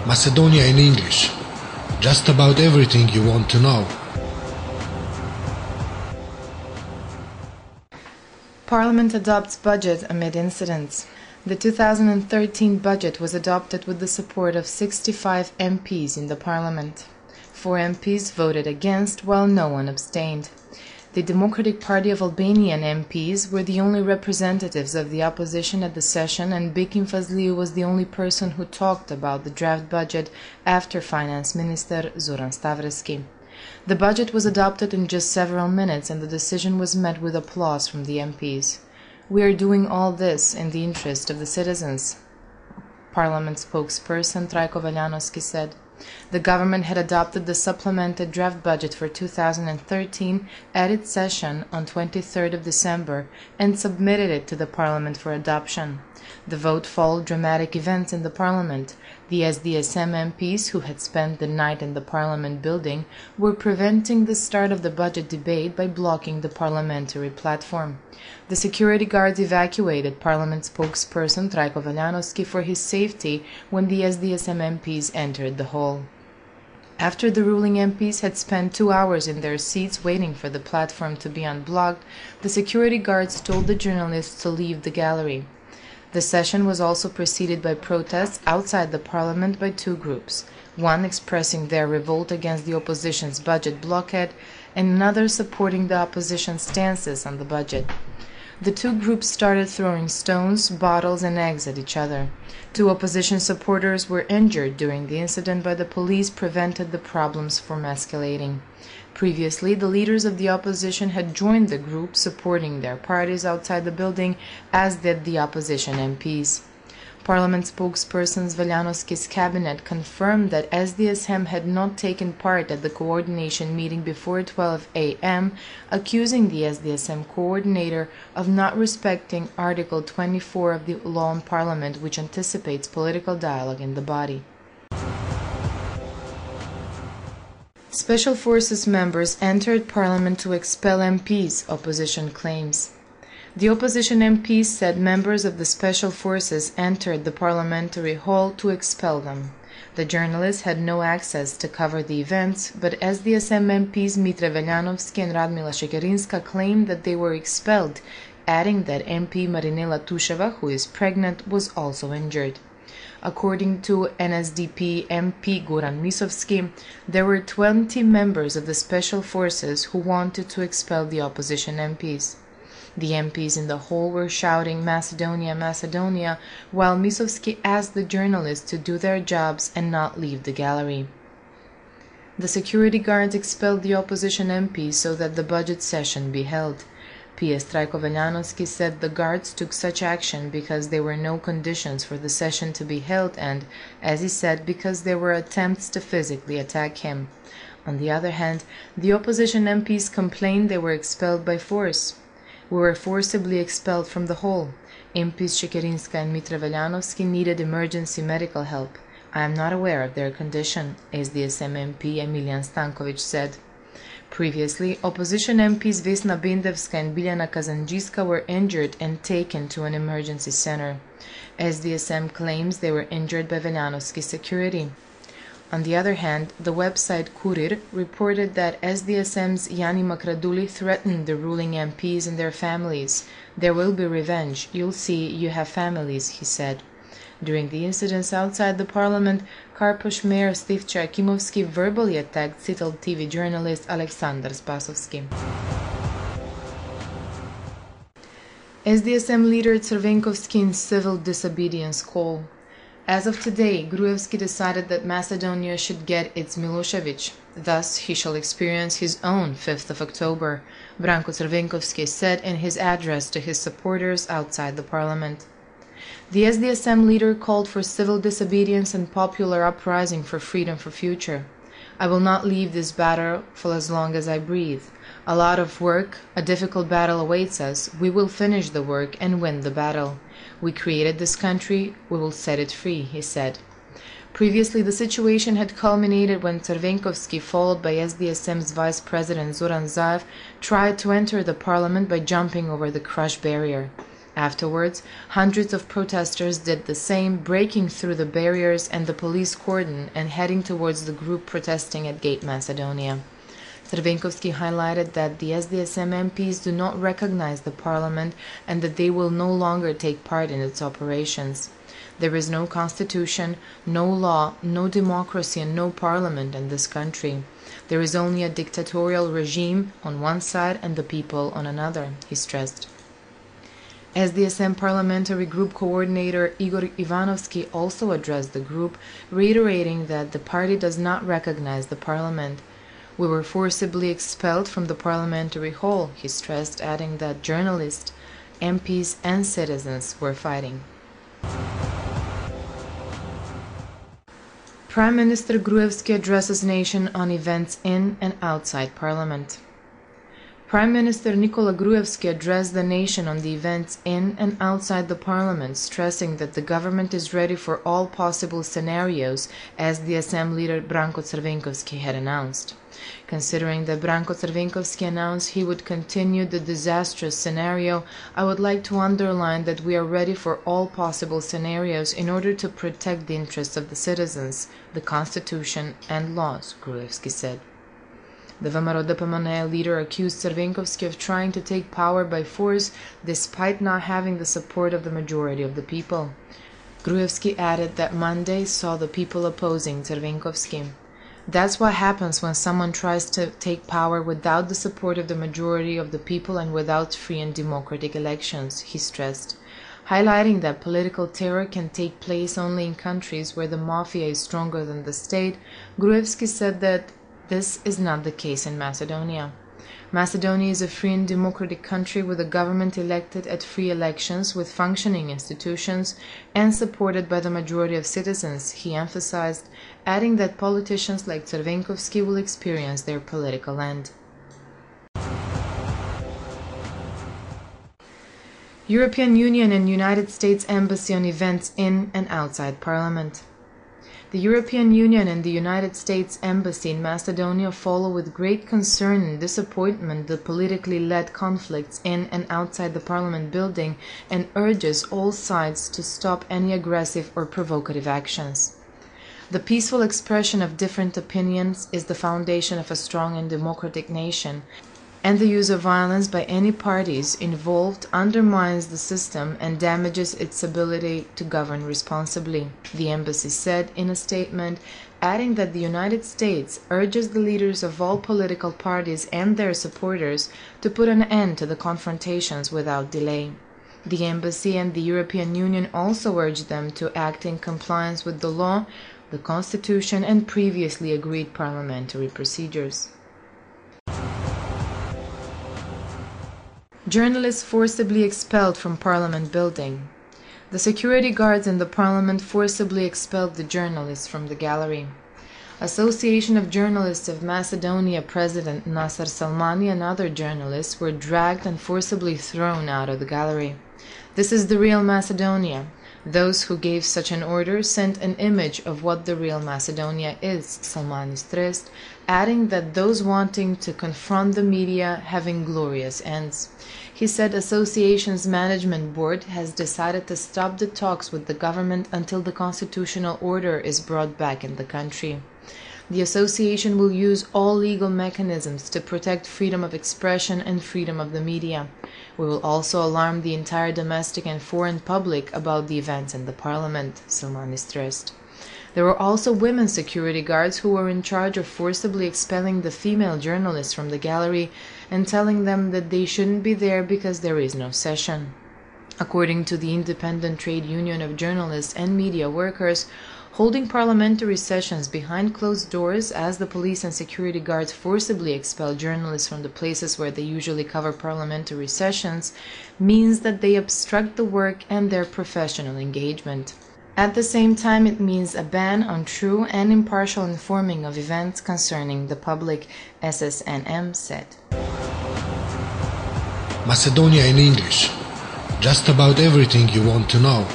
Macedonia in English. Just about everything you want to know. Parliament adopts budget amid incidents. The 2013 budget was adopted with the support of 65 MPs in the Parliament. 4 MPs voted against, while no one abstained. The Democratic Party of Albanian MPs were the only representatives of the opposition at the session, and Bekim Fazliu was the only person who talked about the draft budget after Finance Minister Zoran Stavreski. The budget was adopted in just several minutes, and the decision was met with applause from the MPs. "We are doing all this in the interest of the citizens," Parliament spokesperson Trajko Veljanovski said. The government had adopted the supplemented draft budget for 2013 at its session on 23rd of December and submitted it to the Parliament for adoption. The vote followed dramatic events in the Parliament. The SDSM MPs, who had spent the night in the Parliament building, were preventing the start of the budget debate by blocking the parliamentary platform. The security guards evacuated Parliament spokesperson Trajko Veljanovski for his safety when the SDSM MPs entered the hall. After the ruling MPs had spent 2 hours in their seats waiting for the platform to be unblocked, the security guards told the journalists to leave the gallery. The session was also preceded by protests outside the Parliament by 2 groups, one expressing their revolt against the opposition's budget blockade and another supporting the opposition's stances on the budget. The 2 groups started throwing stones, bottles and eggs at each other. 2 opposition supporters were injured during the incident, but the police prevented the problems from escalating. Previously, the leaders of the opposition had joined the group supporting their parties outside the building, as did the opposition MPs. Parliament spokesperson Veljanovski's cabinet confirmed that SDSM had not taken part at the coordination meeting before 12 a.m., accusing the SDSM coordinator of not respecting Article 24 of the law on Parliament, which anticipates political dialogue in the body. Special Forces members entered Parliament to expel MPs, opposition claims. The opposition MPs said members of the Special Forces entered the parliamentary hall to expel them. The journalists had no access to cover the events, but SDSM MPs Mitre Veljanovski and Radmila Shekerinska claimed that they were expelled, adding that MP Marinela Tusheva, who is pregnant, was also injured. According to NSDP MP Goran Misovski, there were 20 members of the Special Forces who wanted to expel the opposition MPs. The MPs in the hall were shouting "Macedonia, Macedonia," while Misovski asked the journalists to do their jobs and not leave the gallery. The security guards expelled the opposition MPs so that the budget session be held. PS Trajko Veljanovski said the guards took such action because there were no conditions for the session to be held and, as he said, because there were attempts to physically attack him. On the other hand, the opposition MPs complained they were expelled by force. "We were forcibly expelled from the hall. MPs Shekerinska and Mitre Veljanovski needed emergency medical help. I am not aware of their condition," SDSM MP Emilian Stankovic said. Previously, opposition MPs Vesna Bindevska and Biljana Kazanjiska were injured and taken to an emergency center. SDSM claims they were injured by Veljanovski's security. On the other hand, the website Kurir reported that SDSM's Jani Makraduli threatened the ruling MPs and their families. "There will be revenge. You'll see you have families," he said. During the incidents outside the parliament, Karposh Mayor Stivče Akimovski verbally attacked Citel TV journalist Aleksandar Spasovski. SDSM leader Crvenkovski in civil disobedience call. As of today, Gruevski decided that Macedonia should get its Milosevic. Thus, he shall experience his own 5th of October, Branko Crvenkovski said in his address to his supporters outside the parliament. The SDSM leader called for civil disobedience and popular uprising for freedom for future. "I will not leave this battle for as long as I breathe. A lot of work, a difficult battle awaits us. We will finish the work and win the battle. We created this country, we will set it free," he said. Previously, the situation had culminated when Crvenkovski, followed by SDSM's Vice President Zoran Zaev, tried to enter the parliament by jumping over the crush barrier. Afterwards, hundreds of protesters did the same, breaking through the barriers and the police cordon and heading towards the group protesting at Gate Macedonia. Crvenkovski highlighted that the SDSM MPs do not recognize the parliament and that they will no longer take part in its operations. There is no constitution, no law, no democracy and no parliament in this country. There is only a dictatorial regime on one side and the people on another, he stressed. SDSM Parliamentary Group Coordinator Igor Ivanovsky also addressed the group, reiterating that the party does not recognize the parliament. We were forcibly expelled from the parliamentary hall, he stressed, adding that journalists, MPs and citizens were fighting. Prime Minister Gruevski addresses nation on events in and outside Parliament. Prime Minister Nikola Gruevski addressed the nation on the events in and outside the Parliament, stressing that the government is ready for all possible scenarios, as the SM leader Branko Crvenkovski had announced. Considering that Branko Crvenkovski announced he would continue the disastrous scenario, I would like to underline that we are ready for all possible scenarios in order to protect the interests of the citizens, the Constitution and laws, Gruevski said. The VMRO-DPMNE leader accused Crvenkovski of trying to take power by force despite not having the support of the majority of the people. Gruevski added that Monday saw the people opposing Crvenkovski. That's what happens when someone tries to take power without the support of the majority of the people and without free and democratic elections, he stressed. Highlighting that political terror can take place only in countries where the mafia is stronger than the state, Gruevski said that this is not the case in Macedonia. Macedonia is a free and democratic country with a government elected at free elections with functioning institutions and supported by the majority of citizens, he emphasized, adding that politicians like Crvenkovski will experience their political end. European Union and United States Embassy on events in and outside Parliament. The European Union and the United States Embassy in Macedonia follow with great concern and disappointment the politically led conflicts in and outside the Parliament building and urges all sides to stop any aggressive or provocative actions. The peaceful expression of different opinions is the foundation of a strong and democratic nation, and the use of violence by any parties involved undermines the system and damages its ability to govern responsibly, the embassy said in a statement, adding that the United States urges the leaders of all political parties and their supporters to put an end to the confrontations without delay. The embassy and the European Union also urge them to act in compliance with the law, the Constitution and previously agreed parliamentary procedures. Journalists forcibly expelled from Parliament building. The security guards in the Parliament forcibly expelled the journalists from the gallery. Association of Journalists of Macedonia President Nasser Salmani and other journalists were dragged and forcibly thrown out of the gallery. This is the real Macedonia. Those who gave such an order sent an image of what the real Macedonia is, Salmani stressed, adding that those wanting to confront the media have inglorious ends. He said Association's management board has decided to stop the talks with the government until the constitutional order is brought back in the country. The association will use all legal mechanisms to protect freedom of expression and freedom of the media. We will also alarm the entire domestic and foreign public about the events in the parliament, Salmani stressed. There were also women security guards who were in charge of forcibly expelling the female journalists from the gallery and telling them that they shouldn't be there because there is no session. According to the Independent Trade Union of Journalists and Media Workers, holding parliamentary sessions behind closed doors as the police and security guards forcibly expel journalists from the places where they usually cover parliamentary sessions means that they obstruct the work and their professional engagement. At the same time, it means a ban on true and impartial informing of events concerning the public, SSNM said. Macedonia in English. Just about everything you want to know.